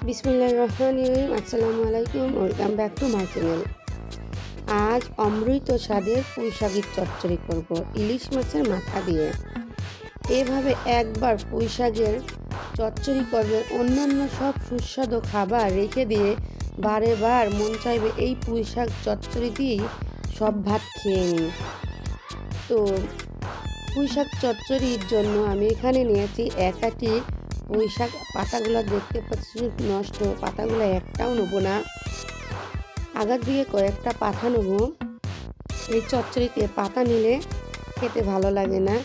বিসমিল্লাহির রহমানির রহিম। আসসালামু আলাইকুম, welcome back to my channel. আজ অমৃত স্বাদের পুঁইশাকের চচ্চড়ি করব ইলিশ মাছের মাথা দিয়ে। এভাবে একবার পুঁইশাকের চচ্চড়ি করবেন, অন্যান্য সব সুস্বাদু খাবার রেখে দিয়ে বারে বার মন চাইবে এই পুঁইশাক চচ্চড়ি দিয়েই সব ভাত খেয়ে নিই। তো পুঁইশাক চচ্চড়ির জন্য আমি এখানে নিয়েছি এক আটি পুঁইশাক। পাতাগুলো দেখতে পাচ্ছি নষ্ট, পাতাগুলো একটাও নেবো না, আগার দিকে কয়েকটা পাতা নেবো। এই চচ্চড়িতে পাতা নিলে খেতে ভালো লাগে না,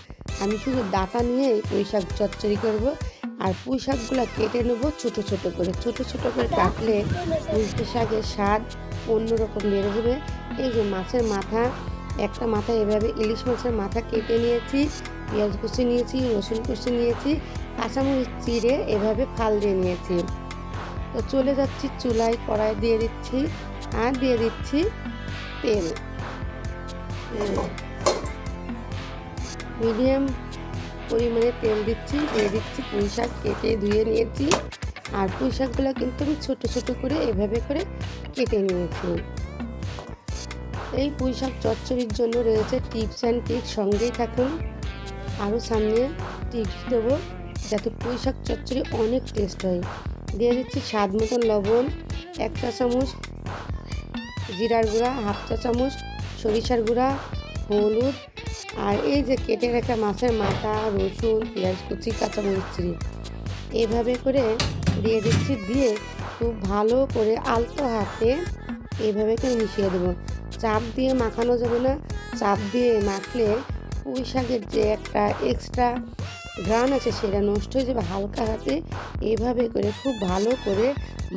আমি শুধু ডাটা নিয়ে এই পুঁইশাক চচ্চড়ি করব। আর পুঁইশাকগুলো কেটে নেবো ছোট ছোট করে, কাটলে পুঁইশাকের স্বাদ অন্যরকম বেড়ে যাবে। এই যে মাছের মাথা, একটা মাথা এভাবে ইলিশ মাছের মাথা কেটে নিয়েছি, পেঁয়াজ কুচি নিয়েছি, রসুন কুচি নিয়েছি, কাঁচামরিচ চিড়ে এভাবে ফাল দিয়ে নিয়েছি। তো চলে যাচ্ছি চুলায়, কড়াই দিয়ে দিচ্ছি আর দিয়ে দিচ্ছি তেল। মিডিয়াম পরিমাণে তেল দিচ্ছি, দিয়ে দিচ্ছি পুঁইশাক কেটে ধুয়ে নিয়েছি। আর পুঁইশাকগুলো কিন্তু আমি ছোট ছোট করে এভাবে করে কেটে নিয়েছি। এই পুঁইশাক চচ্চড়ির জন্য রয়েছে টিপস অ্যান্ড ট্রিক্স, সঙ্গেই থাকুন। আরও সামনে টিপস দেবো যাতে পুঁইশাক চচ্চড়ি অনেক টেস্ট হয়। দিয়ে দিচ্ছি স্বাদ মতন লবণ, 1 চা চামচ জিরার গুঁড়া, 1/2 চা চামচ সরিষার গুঁড়া, হলুদ, আর এই যে কেটে রাখা মাছের মাথা, রসুন, পেঁয়াজ কুচি, কাঁচামরিচ চিড়ি এভাবে করে দিয়ে দিচ্ছি। দিয়ে খুব ভালো করে আলতো হাতে এভাবে করে মিশিয়ে দেবো। চাপ দিয়ে মাখানো যাবে না, চাপ দিয়ে মাখলে পুঁইশাকের যে একটা এক্সট্রা ঘ্রাণ আছে সেটা নষ্ট হয়ে যাবে। হালকা হাতে এভাবে করে খুব ভালো করে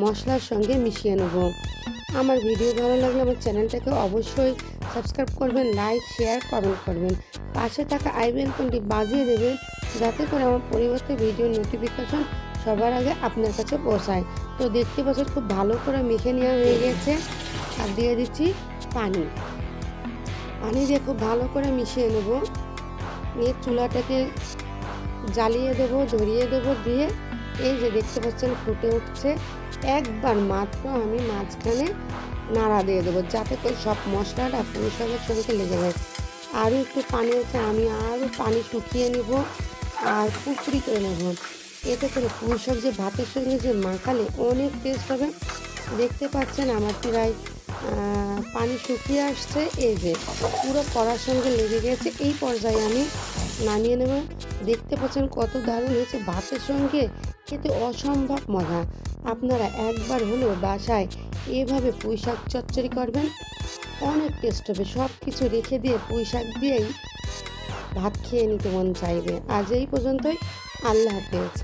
মশলার সঙ্গে মিশিয়ে নেব। আমার ভিডিও ভালো লাগলে আমার চ্যানেলটাকে অবশ্যই সাবস্ক্রাইব করবেন, লাইক, শেয়ার, কমেন্ট করবেন। পাশে থাকা আই বেল আইকনটি বাজিয়ে দেবেন যাতে করে আমার পরিবর্তে ভিডিওর নোটিফিকেশন সবার আগে আপনার কাছে পৌঁছায়। তো দেখতে পাচ্ছেন খুব ভালো করে মেখে নেওয়া হয়ে গেছে। আর দিয়ে দিচ্ছি পানি দিয়ে খুব ভালো করে মিশিয়ে নেব। নিয়ে চুলাটাকে জ্বালিয়ে দেবো, ধরিয়ে দেবো। দিয়ে এই যে দেখতে পাচ্ছেন ফুটে উঠছে, একবার মাত্র আমি মাঝখানে নাড়া দিয়ে দেবো যাতে করে সব মশলাটা পুঁইশাকের সঙ্গে লেগে যায়। আরও একটু পানি আছে, আমি আরও পানি শুকিয়ে নেব আর কুচড়ি করে নেব। এতে করে পুঁইশাক যে ভাতের সঙ্গে যে মাখালে অনেক টেস্ট হবে। দেখতে পাচ্ছেন আমার প্রায় পানি শুকিয়ে আসছে, এই যে পুরো কড়ার সঙ্গে লেগে গেছে। এই পর্যায়ে আমি নামিয়ে নেব। দেখতে পাচ্ছেন কত দারুণ হয়েছে, ভাতের সঙ্গে খেতে অসম্ভব মজা। আপনারা একবার হলেও বাসায় এভাবে পুঁইশাক চচ্চড়ি করবেন, অনেক টেস্ট হবে। সব কিছু রেখে দিয়ে পুঁইশাক দিয়েই ভাত খেয়ে নিতে মন চাইবে। আজ এই পর্যন্তই, আল্লাহ হাফেজ।